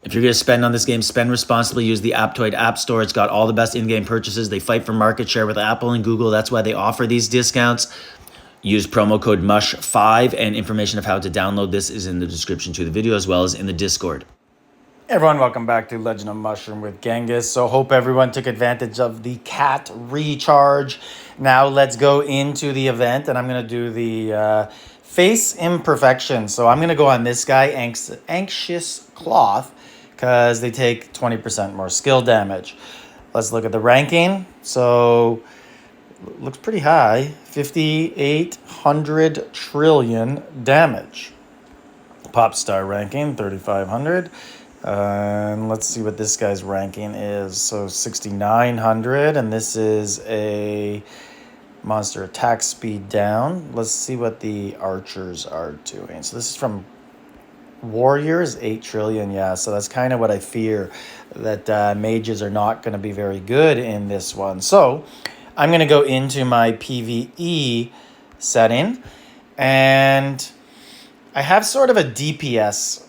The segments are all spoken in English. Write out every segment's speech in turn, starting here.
If you're going to spend on this game, spend responsibly. Use the Apptoid App Store. It's got all the best in-game purchases. They fight for market share with Apple and Google. That's why they offer these discounts. Use promo code MUSH5, and information of how to download this is in the description to the video as well as in the Discord. Hey everyone, welcome back to Legend of Mushroom with Genghis. So hope everyone took advantage of the cat recharge. Now let's go into the event, and I'm going to do the face imperfection. So I'm going to go on this guy, Anxious Cloth, because they take 20% more skill damage. Let's look at the ranking. So looks pretty high, 5,800 trillion damage. Pop star ranking, 3,500. And let's see what this guy's ranking is. So 6,900, and this is a monster attack speed down. Let's see what the archers are doing. So this is from Warriors, 8 trillion. Yeah, so that's kind of what I fear, that mages are not going to be very good in this one. So I'm going to go into my PvE setting, and I have sort of a DPS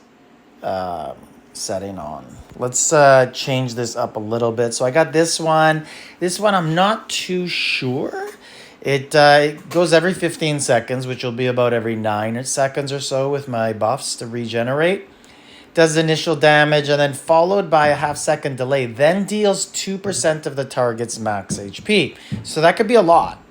setting on. Let's change this up a little bit. So I got this one. This one I'm not too sure. It goes every 15 seconds, which will be about every 9 seconds or so with my buffs to regenerate. Does initial damage and then followed by a half-second delay, then deals 2% of the target's max HP. So that could be a lot.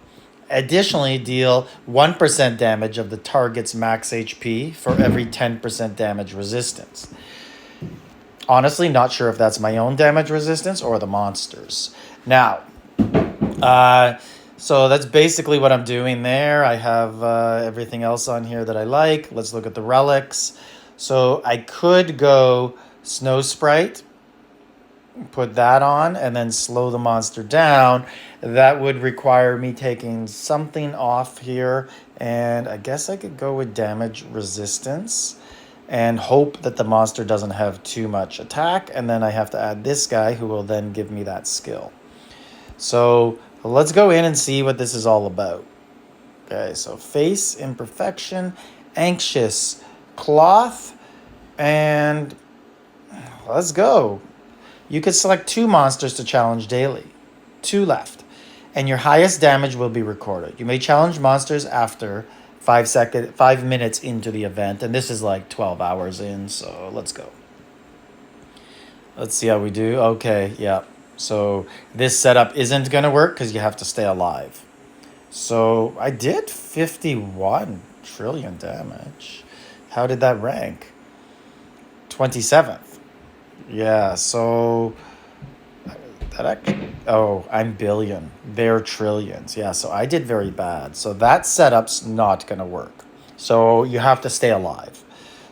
Additionally, deal 1% damage of the target's max HP for every 10% damage resistance. Honestly, not sure if that's my own damage resistance or the monsters. Now, so that's basically what I'm doing there. I have everything else on here that I like. Let's look at the relics. So I could go Snow Sprite, put that on, and then slow the monster down. That would require me taking something off here, and I guess I could go with damage resistance and hope that the monster doesn't have too much attack, and then I have to add this guy who will then give me that skill. So let's go in and see what this is all about. Okay, so face imperfection, anxious cloth, and let's go. You could select 2 monsters to challenge daily. 2 left. And your highest damage will be recorded. You may challenge monsters after 5 minutes into the event, and this is like 12 hours in, so let's go. Let's see how we do. Okay, yeah. So this setup isn't going to work because you have to stay alive. So I did 51 trillion damage. How did that rank? 27th. Yeah, so that actually, oh, I'm billion. They're trillions. Yeah, so I did very bad. So that setup's not going to work. So you have to stay alive.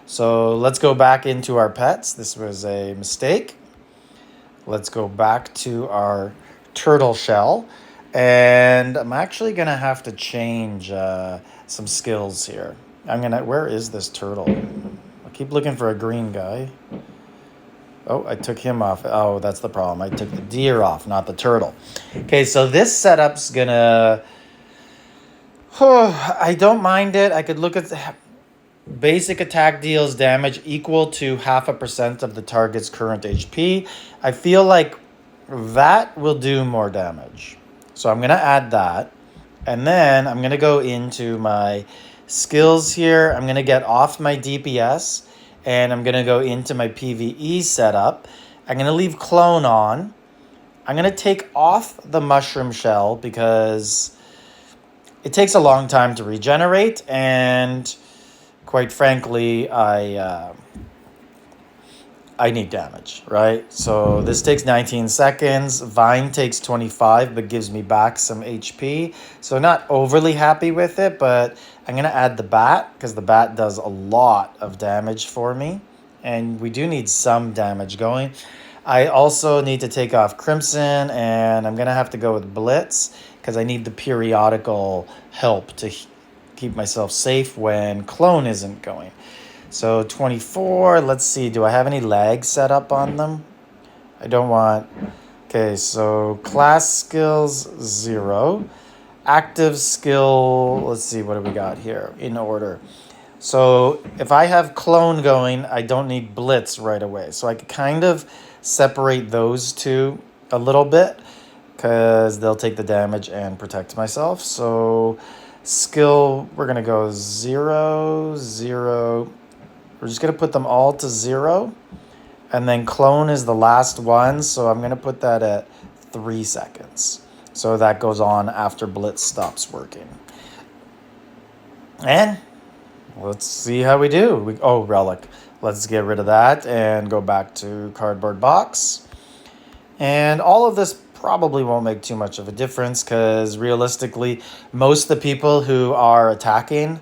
So let's go back into our pets. This was a mistake. Let's go back to our turtle shell. And I'm actually going to have to change some skills here. Where is this turtle? I keep looking for a green guy. Oh, I took him off. Oh, that's the problem. I took the deer off, not the turtle. Okay, so this setup's going to... I don't mind it. I could look at... Basic attack deals damage equal to 0.5% of the target's current HP. I feel like that will do more damage. So I'm going to add that. And then I'm going to go into my skills here. I'm going to get off my DPS. And I'm going to go into my PvE setup. I'm going to leave clone on. I'm going to take off the mushroom shell because it takes a long time to regenerate, and quite frankly, I need damage, right? So this takes 19 seconds. Vine takes 25, but gives me back some HP. So not overly happy with it, but I'm going to add the bat because the bat does a lot of damage for me. And we do need some damage going. I also need to take off Crimson, and I'm going to have to go with Blitz because I need the periodical help to keep myself safe when Clone isn't going. So 24, let's see, do I have any lag set up on them? I don't want... Okay, so class skills, 0. Active skill, let's see, what do we got here in order? So if I have clone going, I don't need blitz right away. So I could kind of separate those two a little bit because they'll take the damage and protect myself. So skill, we're going to go 0, 0. We're just going to put them all to 0. And then clone is the last one. So I'm going to put that at 3 seconds. So that goes on after blitz stops working. And let's see how we do. Oh, relic. Let's get rid of that and go back to cardboard box. And all of this probably won't make too much of a difference because realistically, most of the people who are attacking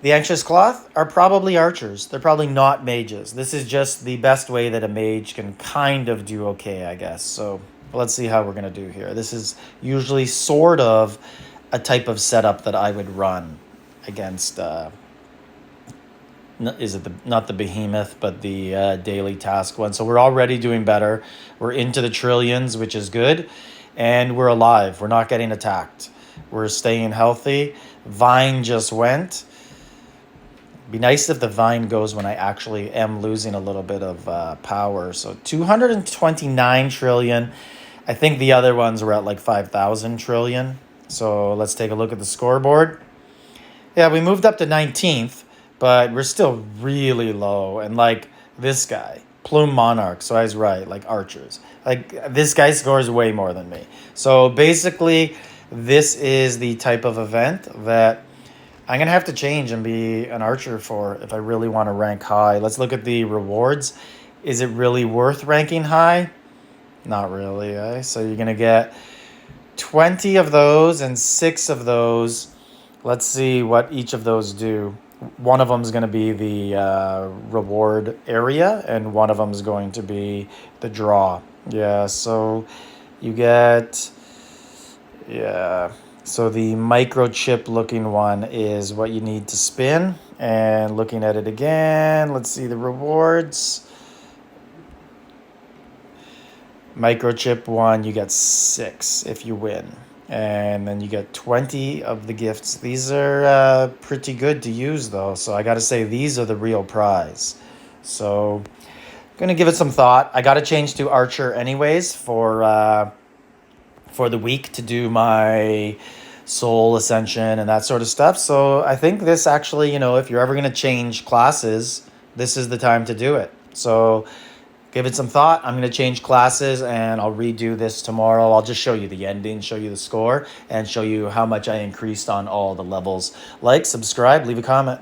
the Anxious Cloth are probably archers. They're probably not mages. This is just the best way that a mage can kind of do okay, I guess. So let's see how we're going to do here. This is usually sort of a type of setup that I would run against, not the behemoth, but the daily task one. So we're already doing better. We're into the trillions, which is good. And we're alive. We're not getting attacked. We're staying healthy. Vine just went. Be nice if the vine goes when I actually am losing a little bit of power. So 229 trillion. I think the other ones were at like 5,000 trillion. So let's take a look at the scoreboard. Yeah, we moved up to 19th, but we're still really low. And like this guy, Plume Monarch, so I was right, like archers. Like this guy scores way more than me. So basically, this is the type of event that I'm going to have to change and be an archer for if I really want to rank high. Let's look at the rewards. Is it really worth ranking high? Not really, eh? So you're going to get 20 of those and 6 of those. Let's see what each of those do. One of them is going to be the reward area, and one of them is going to be the draw. Yeah, so you get... Yeah... So the microchip looking one is what you need to spin. And looking at it again, let's see the rewards. Microchip one, you get 6 if you win. And then you get 20 of the gifts. These are pretty good to use though. So I got to say these are the real prize. So I'm going to give it some thought. I got to change to Archer anyways for the week to do my soul ascension and that sort of stuff. So I think this actually, if you're ever going to change classes, this is the time to do it. So give it some thought. I'm going to change classes and I'll redo this tomorrow. I'll just show you the ending, show you the score, and show you how much I increased on all the levels. Like, subscribe, leave a comment.